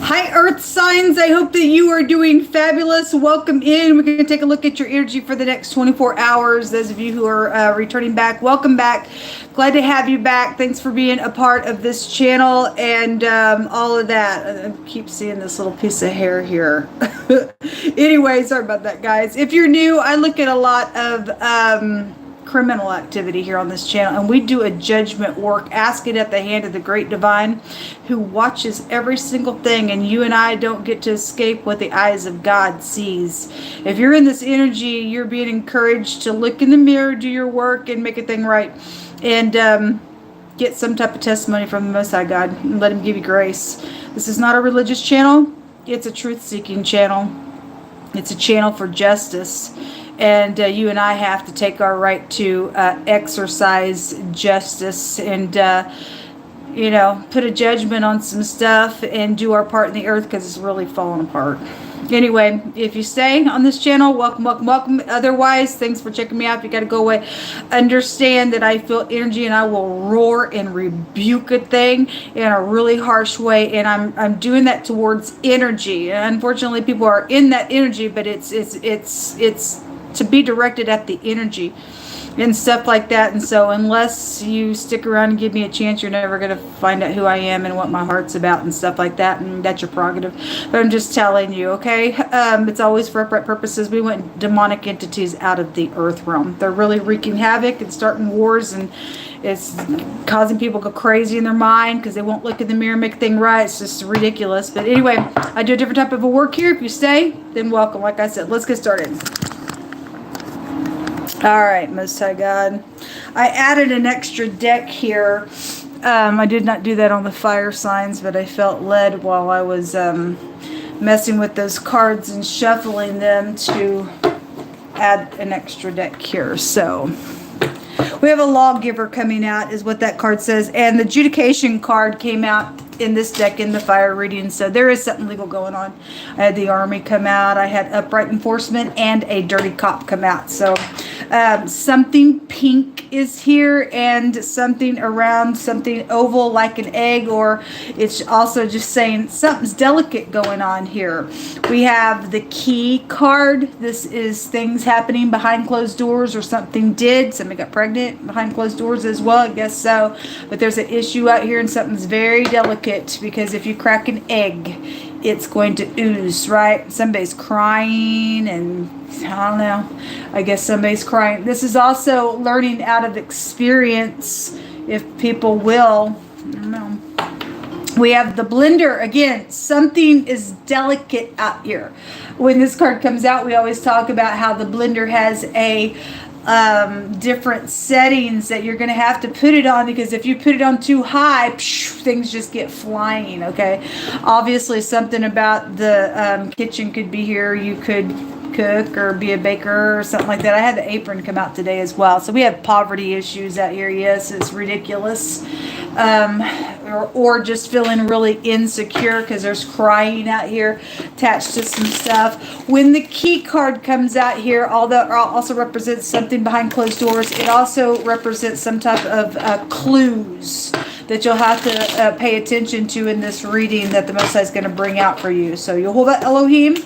Hi, Earth signs. I hope that you are doing fabulous. Welcome in. We're going to take a look at your energy for the next 24 hours. Those of you who are returning back, welcome back. Glad to have you back. Thanks for being a part of this channel and all of that. I keep seeing this little piece of hair here. Anyway, sorry about that, guys. If you're new, I look at a lot of criminal activity here on this channel, and we do a judgment work, ask it at the hand of the great divine who watches every single thing, and you and I don't get to escape what the eyes of God sees. If you're in this energy, you're being encouraged to look in the mirror, do your work, and make a thing right, and get some type of testimony from the Most High God and let him give you grace. This is not a religious channel. It's a truth-seeking channel. It's a channel for justice. And you and I have to take our right to exercise justice and, you know, put a judgment on some stuff and do our part in the earth because it's really falling apart. Anyway, if you stay on this channel, welcome, welcome, welcome. Otherwise, thanks for checking me out. If you got to go away, understand that I feel energy and I will roar and rebuke a thing in a really harsh way. And I'm doing that towards energy. And unfortunately, people are in that energy, but it's to be directed at the energy and stuff like that. And so unless you stick around and give me a chance, you're never going to find out who I am and what my heart's about and stuff like that. And that's your prerogative. But I'm just telling you, okay? It's always for upright purposes. We want demonic entities out of the earth realm. They're really wreaking havoc and starting wars, and it's causing people to go crazy in their mind because they won't look in the mirror and make a thing right. It's just ridiculous. But anyway, I do a different type of a work here. If you stay, then welcome. Like I said, let's get started. All right, Most High God. I added an extra deck here. I did not do that on the fire signs, but I felt led while I was messing with those cards and shuffling them to add an extra deck here. So we have a lawgiver coming out is what that card says. And the adjudication card came out in this deck in the fire reading. So there is something legal going on. I had the army come out. I had upright enforcement and a dirty cop come out. So something pink is here and something around, something oval like an egg, or it's also just saying something's delicate going on here. We have the key card. This is things happening behind closed doors, or something did. Somebody got pregnant behind closed doors as well, I guess so. But there's an issue out here and something's very delicate, because if you crack an egg, it's going to ooze, right? Somebody's crying, and I don't know. I guess somebody's crying. This is also learning out of experience, if people will. I don't know. We have the blender. Again, something is delicate out here. When this card comes out, we always talk about how the blender has a different settings that you're going to have to put it on, because if you put it on too high, things just get flying. Okay, obviously something about the kitchen could be here. You could cook or be a baker or something like that. I had the apron come out today as well. So we have poverty issues out here. Yes, it's ridiculous. Or just feeling really insecure because there's crying out here attached to some stuff. When the key card comes out here, although it also represents something behind closed doors, it also represents some type of clues that you'll have to pay attention to in this reading that the Most High is going to bring out for you. So Yehovah Elohim,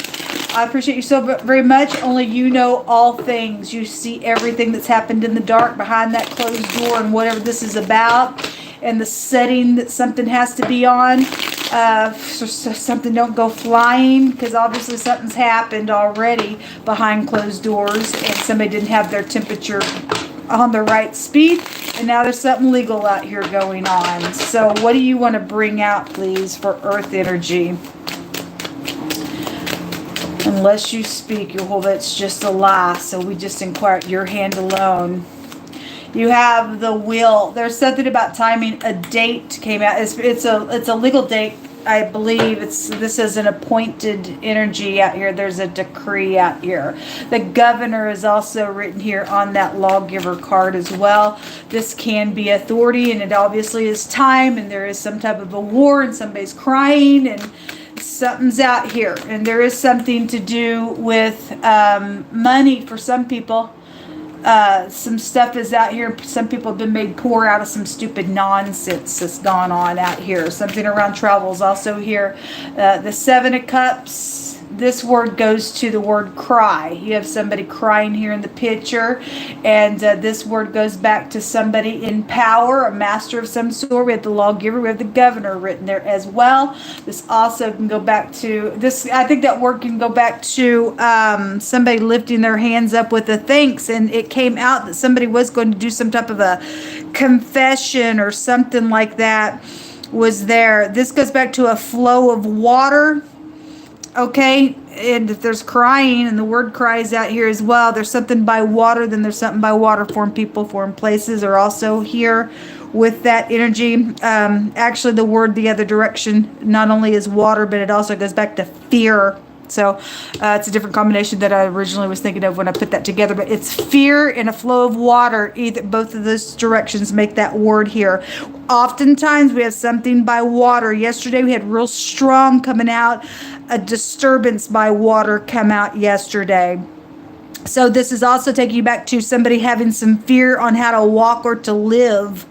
I appreciate you so very much. Only you know all things. You see everything that's happened in the dark behind that closed door, and whatever this is about, and the setting that something has to be on, so something don't go flying, because obviously something's happened already behind closed doors, and somebody didn't have their temperature on the right speed, and now there's something legal out here going on. So what do you want to bring out, please, for earth energy? Unless you speak, Yehovah, it's just a lie. So we just inquire at your hand alone. You have the will. There's something about timing. A date came out. It's a legal date, I believe. This is an appointed energy out here. There's a decree out here. The governor is also written here on that lawgiver card as well. This can be authority, and it obviously is time, and there is some type of a war, and somebody's crying, and something's out here. And there is something to do with money for some people. Some stuff is out here. Some people have been made poor out of some stupid nonsense that's gone on out here. Something around travel is also here. The Seven of Cups. This word goes to the word cry. You have somebody crying here in the picture. And this word goes back to somebody in power, a master of some sort. We have the lawgiver. We have the governor written there as well. This also can go back to this. I think that word can go back to somebody lifting their hands up with a thanks. And it came out that somebody was going to do some type of a confession or something like that was there. This goes back to a flow of water. Okay, and if there's crying, and the word cries out here as well, there's something by water, then there's something by water. Form people, form places are also here with that energy. Actually, the word the other direction not only is water, but it also goes back to fear. So it's a different combination that I originally was thinking of when I put that together. But it's fear and a flow of water. Either both of those directions make that word here. Oftentimes we have something by water. Yesterday we had real strong coming out. A disturbance by water come out yesterday. So this is also taking you back to somebody having some fear on how to walk or to live.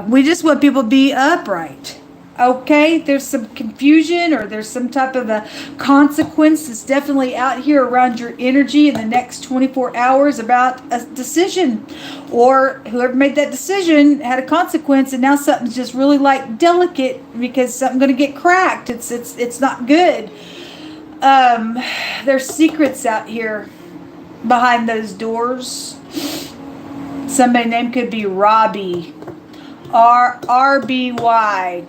We just want people to be upright. Okay, there's some confusion or there's some type of a consequence that's definitely out here around your energy in the next 24 hours about a decision, or whoever made that decision had a consequence, and now something's just really like delicate because something's going to get cracked. It's not good. There's secrets out here behind those doors. Somebody's name could be Robbie, RBY.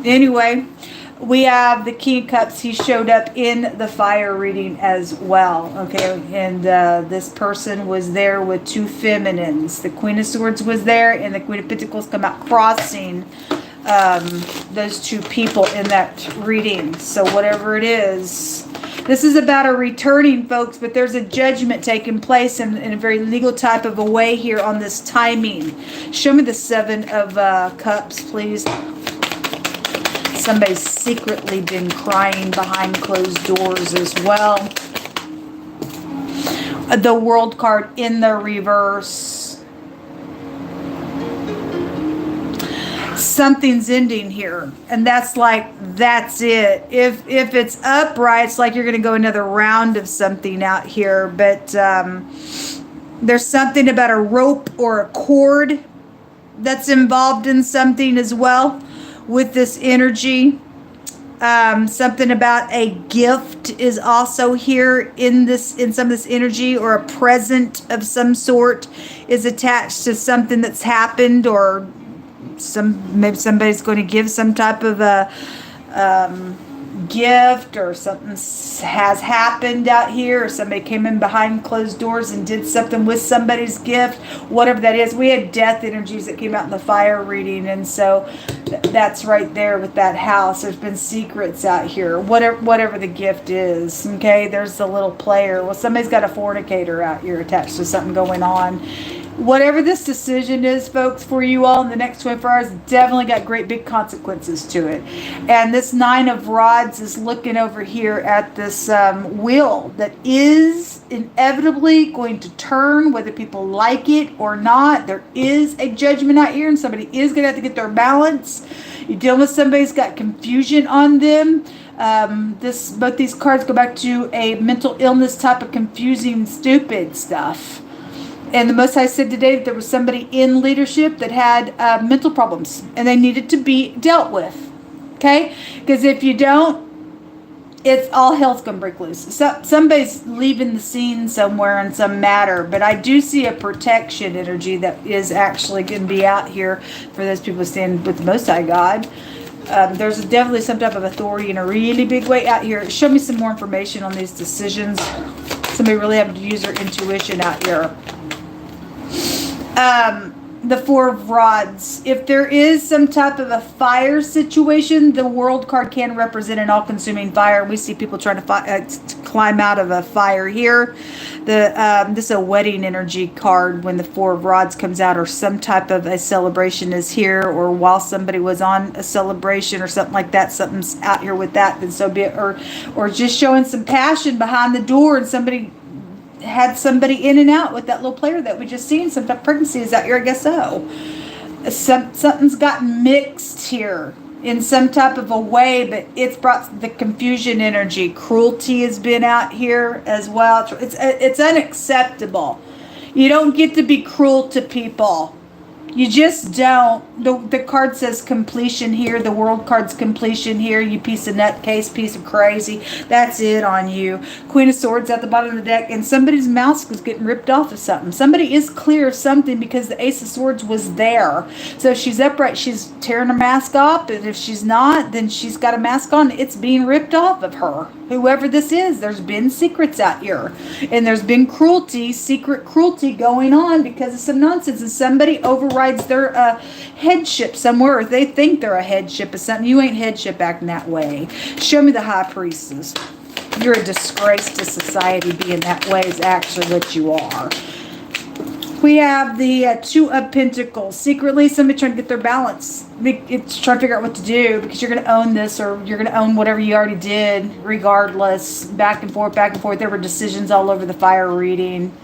Anyway, we have the King of Cups. He showed up in the fire reading as well. Okay, and this person was there with two feminines. The Queen of Swords was there, and the Queen of Pentacles come out crossing those two people in that reading. So whatever it is, this is about a returning, folks, but there's a judgment taking place in a very legal type of a way here on this timing. Show me the Seven of Cups, please. Somebody's secretly been crying behind closed doors as well. The World card in the reverse. Something's ending here, and that's it. If it's upright, it's like you're going to go another round of something out here, but there's something about a rope or a cord that's involved in something as well with this energy. Something about a gift is also here in some of this energy, or a present of some sort is attached to something that's happened, or maybe somebody's going to give some type of a gift, or something has happened out here, or somebody came in behind closed doors and did something with somebody's gift, whatever that is. We had death energies that came out in the fire reading, and so that's right there with that house. There's been secrets out here, whatever the gift is. Okay, there's the little player. Well, somebody's got a fornicator out here attached to something going on. Whatever this decision is, folks, for you all in the next 24 hours, definitely got great big consequences to it. And this Nine of Rods is looking over here at this wheel that is inevitably going to turn, whether people like it or not. There is a judgment out here, and somebody is going to have to get their balance. You're dealing with somebody who's got confusion on them. Both these cards go back to a mental illness type of confusing, stupid stuff. And the Most High said today that there was somebody in leadership that had mental problems, and they needed to be dealt with. Okay? Because if you don't, it's all hell's going to break loose. So, somebody's leaving the scene somewhere in some matter. But I do see a protection energy that is actually going to be out here for those people standing with the Most High God. There's definitely some type of authority in a really big way out here. Show me some more information on these decisions. Somebody really having to use their intuition out here. The Four of Rods. If there is some type of a fire situation, the World card can represent an all-consuming fire. We see people trying to climb out of a fire here. This is a wedding energy card when the Four of Rods comes out, or some type of a celebration is here, or while somebody was on a celebration or something like that, something's out here with that, then so be it. Or just showing some passion behind the door, and somebody had somebody in and out with that little player that we just seen. Some type of pregnancy is out here, I guess so. Something's gotten mixed here in some type of a way, but it's brought the confusion energy. Cruelty has been out here as well. It's unacceptable. You don't get to be cruel to people. You just don't. The card says completion here. The world card's completion here. You piece of nutcase, piece of crazy. That's it on you. Queen of Swords at the bottom of the deck. And somebody's mask is getting ripped off of something. Somebody is clear of something because the Ace of Swords was there. So if she's upright, she's tearing her mask off. And if she's not, then she's got a mask on. It's being ripped off of her. Whoever this is, there's been secrets out here. And there's been cruelty, secret cruelty going on because of some nonsense. And somebody overrides their headship somewhere, or they think they're a headship of something. You ain't headship acting that way. Show me the High Priestess. You're a disgrace to society. Being that way is actually what you are. We have the Two of Pentacles. Secretly, somebody trying to get their balance. It's trying to figure out what to do because you're going to own this, or you're going to own whatever you already did, regardless. Back and forth, back and forth. There were decisions all over the fire reading.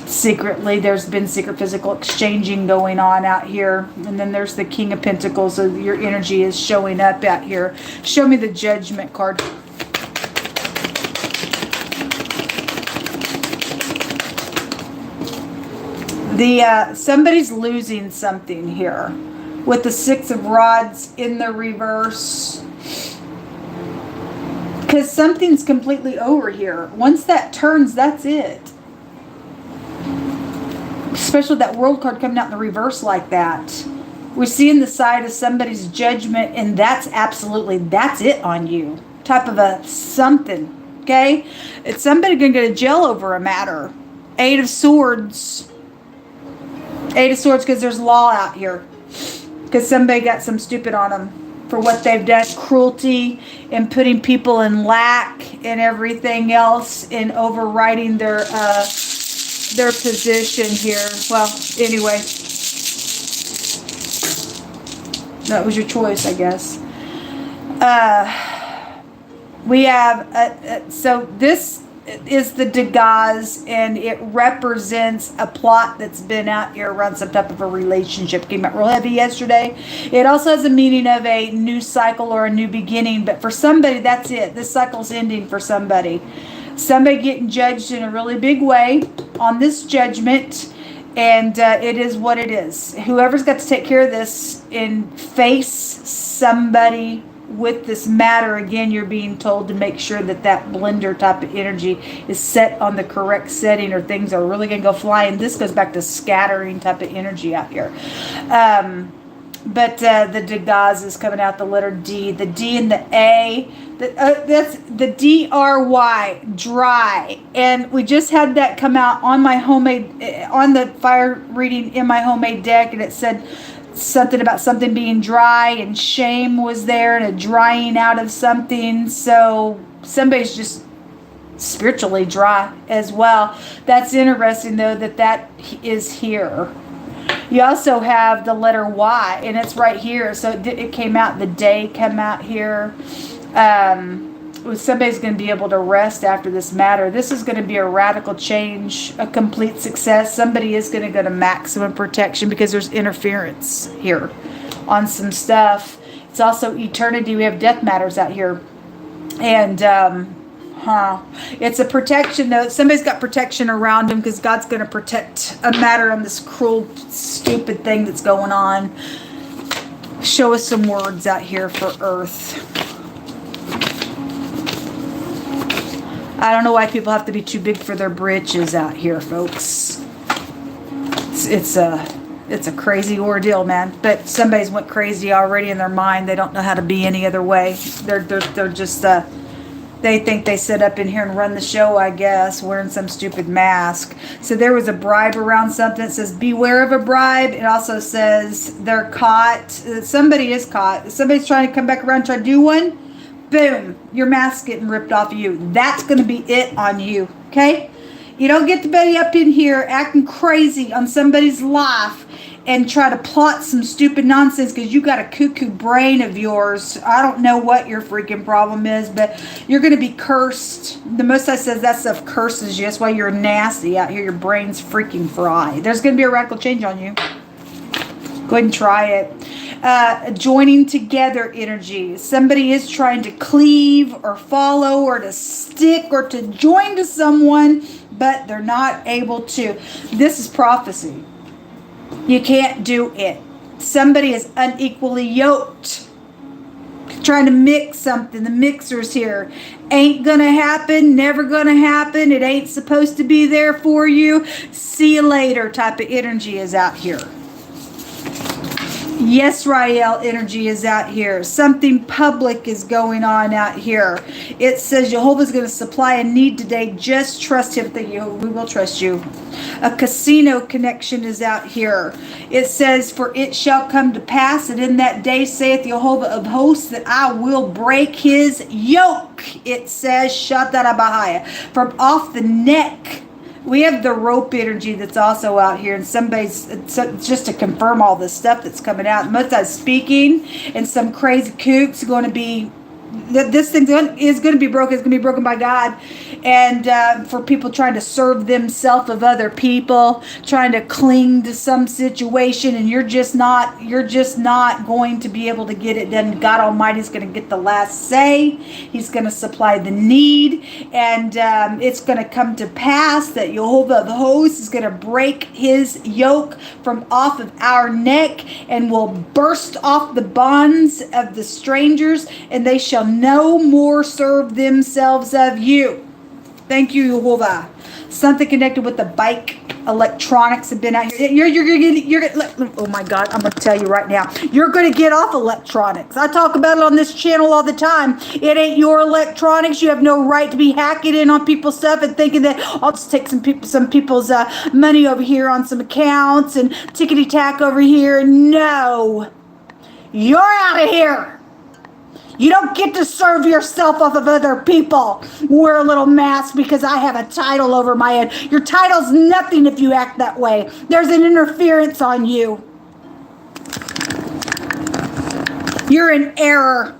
Secretly, there's been secret physical exchanging going on out here. And then there's the King of Pentacles. So your energy is showing up out here. Show me the Judgment card. Somebody's losing something here. With the Six of Rods in the reverse. Because something's completely over here. Once that turns, that's it. Especially that World card coming out in the reverse like that. We're seeing the side of somebody's judgment, and that's it on you. Type of a something, okay? It's somebody going to go to jail over a matter. Eight of Swords. Eight of Swords because there's law out here. Because somebody got some stupid on them for what they've done. Cruelty and putting people in lack and everything else, and overriding their position here. Well, anyway, that was your choice, I guess. We have so this is the Degas, and it represents a plot that's been out here around some type of a relationship. Came out real heavy yesterday. It also has a meaning of a new cycle or a new beginning, but for somebody, that's it. This cycle's ending for somebody. Somebody getting judged in a really big way on this judgment, and it is what it is. Whoever's got to take care of this and face somebody with this matter, again, you're being told to make sure that that blender type of energy is set on the correct setting, or things are really going to go flying. This goes back to scattering type of energy out here. But the Degas is coming out, the letter D. The D and the A. That's the DRY, dry. And we just had that come out on my homemade, on the fire reading in my homemade deck, and it said something about something being dry, and shame was there, and a drying out of something. So somebody's just spiritually dry as well. That's interesting, though, that is here. You also have the letter Y, and it's right here. So it came out, the day come out here. Somebody's going to be able to rest after this matter. This is going to be a radical change, a complete success. Somebody is going to go to maximum protection because there's interference here on some stuff. It's also eternity. We have death matters out here. And, it's a protection, though. Somebody's got protection around them because God's going to protect a matter on this cruel, stupid thing that's going on. Show us some words out here for Earth. I don't know why people have to be too big for their britches out here, folks. It's a crazy ordeal, man. But somebody's went crazy already in their mind. They don't know how to be any other way. They're just they think they sit up in here and run the show, I guess, wearing some stupid mask. So there was a bribe around something. It says beware of a bribe. It also says they're caught. Somebody is caught. Somebody's trying to come back around and try to do one. Boom, your mask getting ripped off of you. That's going to be it on you, okay? You don't get to be up in here acting crazy on somebody's life and try to plot some stupid nonsense because you got a cuckoo brain of yours. I don't know what your freaking problem is, but you're going to be cursed. The Most High says that stuff curses you. That's why you're nasty out here. Your brain's freaking fried. There's going to be a radical change on you. Go ahead and try it. Joining together energy. Somebody is trying to cleave or follow or to stick or to join to someone, but they're not able to. This is prophecy. You can't do it. Somebody is unequally yoked. Trying to mix something. The mixer's here. Ain't gonna happen. Never gonna happen. It ain't supposed to be there for you. See you later type of energy is out here. Yes, Rael energy is out here. Something public is going on out here. It says Jehovah's going to supply a need today. Just trust him. We will trust you. A casino connection is out here. It says, for it shall come to pass that in that day saith Jehovah of hosts that I will break his yoke. It says, Shatarabahaya, from off the neck. We have the rope energy that's also out here, and somebody's just to confirm all this stuff that's coming out. Most of speaking, and some crazy kooks going to be. This thing is going to be broken. It's going to be broken by God, and for people trying to serve themselves of other people, trying to cling to some situation, and you're just not going to be able to get it done. God Almighty is going to get the last say. He's going to supply the need, and it's going to come to pass that Jehovah of hosts is going to break his yoke from off of our neck, and will burst off the bonds of the strangers, and they shall no more serve themselves of you. Thank you, Jehovah. Something connected with the bike electronics have been out here. Oh my God, I'm going to tell you right now. You're going to get off electronics. I talk about it on this channel all the time. It ain't your electronics. You have no right to be hacking in on people's stuff and thinking that I'll just take some people's money over here on some accounts and tickety-tack over here. No. You're out of here. You don't get to serve yourself off of other people. Wear a little mask because I have a title over my head. Your title's nothing if you act that way. There's an interference on you. You're in error.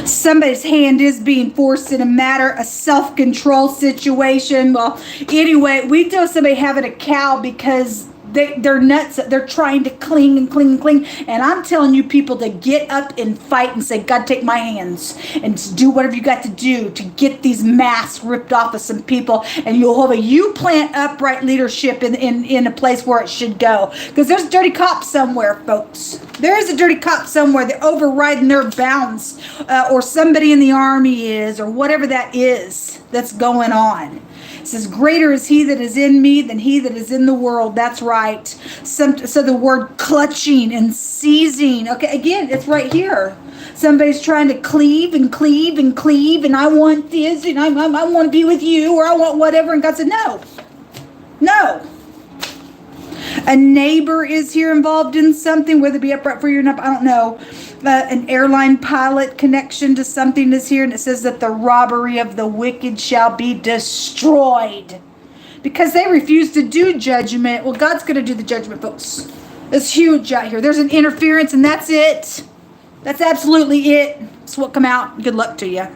Somebody's hand is being forced in a matter of self-control situation. Well, anyway, we know somebody having a cow because they're nuts. They're trying to cling and cling and cling. And I'm telling you people to get up and fight and say, God, take my hands. And to do whatever you got to do to get these masks ripped off of some people. And you plant upright leadership in a place where it should go. Because there's a dirty cop somewhere, folks. There is a dirty cop somewhere that overriding their bounds. Or somebody in the army is. Or whatever that is that's going on. It says, greater is he that is in me than he that is in the world. That's right. So the word clutching and seizing. Okay, again, it's right here. Somebody's trying to cleave and cleave and cleave, and I want this, and I want to be with you, or I want whatever. And God said, no. No. A neighbor is here involved in something, whether it be upright for you or not, I don't know. An airline pilot connection to something is here, and it says that the robbery of the wicked shall be destroyed because they refuse to do judgment. Well, God's going to do the judgment, folks. It's huge out here. There's an interference, and that's it. That's absolutely it. That's what come out. Good luck to you.